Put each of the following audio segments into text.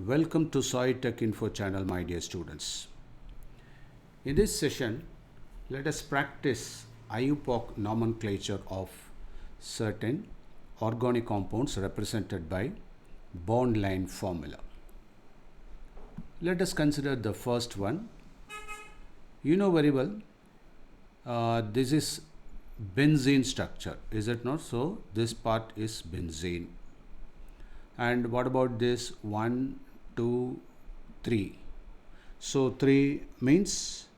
Welcome to saitechinfo channel, my dear students. In this session, let us practice IUPAC nomenclature of certain organic compounds represented by bond line formula. Let us consider the first one. You know very well, this is benzene structure, is it not? So this part is benzene. And what about this 1, 2, 3? So 3 means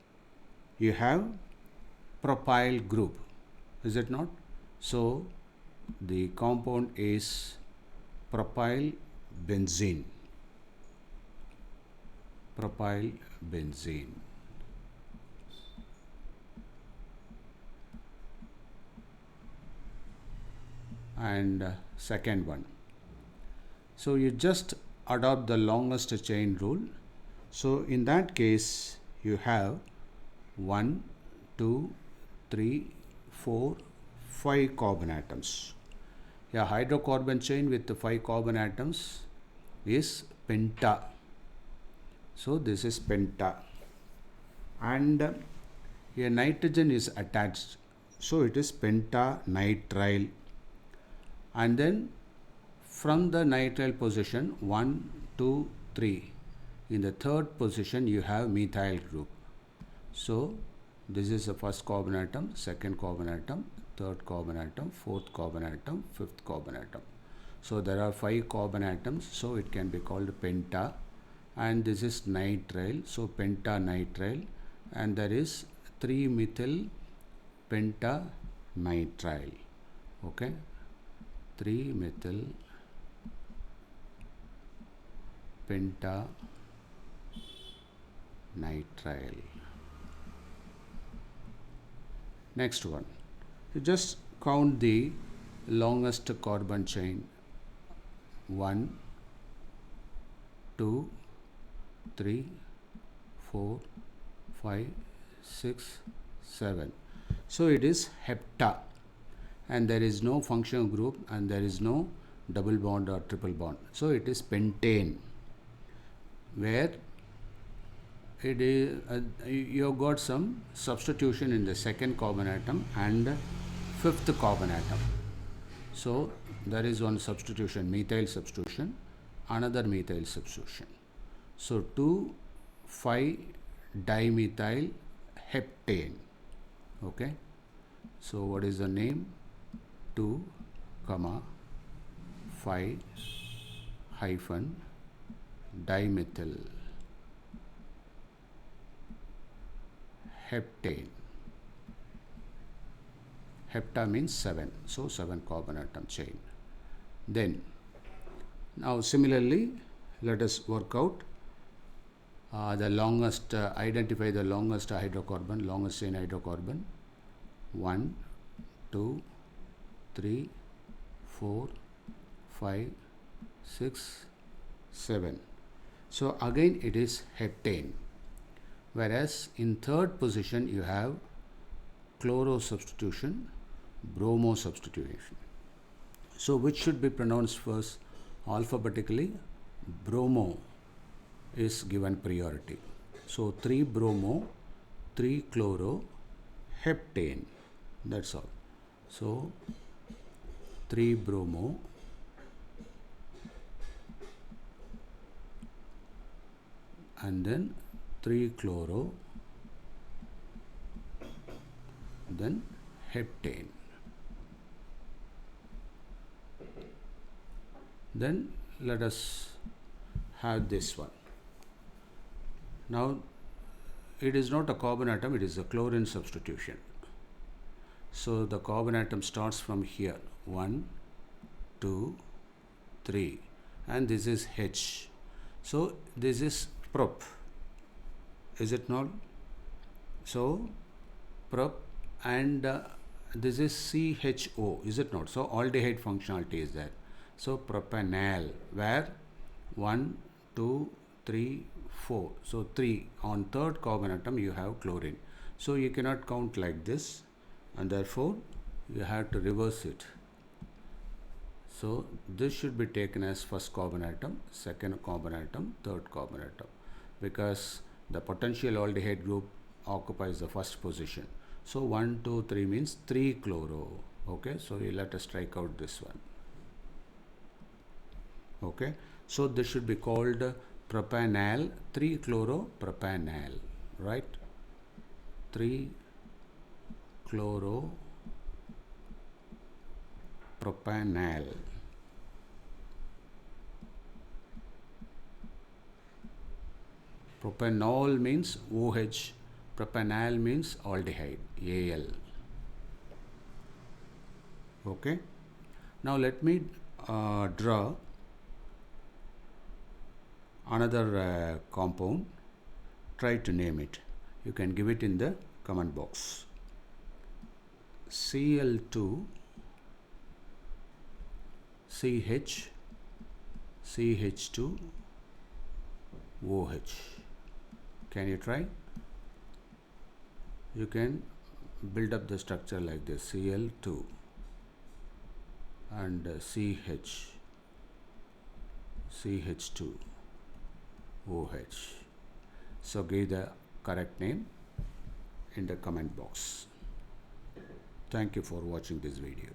you have propyl group, is it not? So the compound is propyl benzene. Propyl benzene. And second one. So you just adopt the longest chain rule. So in that case, you have 1, 2, 3, 4, 5 carbon atoms. A hydrocarbon chain with 5 carbon atoms is penta. So this is penta. And a nitrogen is attached. So it is pentanitrile. And then from the nitrile position 1, 2, 3. In the third position you have methyl group. So this is the first carbon atom, second carbon atom, third carbon atom, fourth carbon atom, fifth carbon atom. So there are 5 carbon atoms, so it can be called penta. And this is nitrile, so pentanitrile. And there is 3-methyl pentanitrile. Okay, 3-methyl pentanitrile. Next one, you just count the longest carbon chain. 1, 2, 3, 4, 5, 6, 7. So it is hepta, and there is no functional group and there is no double bond or triple bond. So it is pentane, where it is you have got some substitution in the second carbon atom and fifth carbon atom. So there is one substitution, methyl substitution, another methyl substitution. So 2,5-dimethyl heptane. Okay, so what is the name? 2, 5-dimethyl heptane. Hepta means 7, so 7 carbon atom chain. Then now similarly, let us work out the longest, identify the longest hydrocarbon, longest chain hydrocarbon. 1, 2, 3, 4, 5, 6, 7. So again it is heptane. Whereas in third position you have chloro substitution, bromo substitution. So which should be pronounced first? Alphabetically, bromo is given priority. So 3 bromo, 3 chloro, heptane. That's all. So 3 bromo, and then 3 chloro, then heptane. Then let us have this one. Now it is not a carbon atom, it is a chlorine substitution. So the carbon atom starts from here, 1, 2, 3, and this is H. So this is prop, is it not? So prop, and this is CHO, is it not? So aldehyde functionality is there. So propanal, where 1, 2, 3, 4. So 3 on third carbon atom you have chlorine. So you cannot count like this, and therefore you have to reverse it. So this should be taken as first carbon atom, second carbon atom, third carbon atom, because the potential aldehyde group occupies the first position. So 1, 2, 3 means 3 chloro. Okay, so you let us strike out this one. Okay, so this should be called propanal, 3 chloropropanal, right? 3 chloropropanal. Propanol means OH, propanal means aldehyde, Al. Okay, now let me draw another compound. Try to name it. You can give it in the comment box. Cl2 CH CH2 OH. Can you try? You can build up the structure like this: Cl2 and CH CH2 OH. So give the correct name in the comment box. Thank you for watching this video.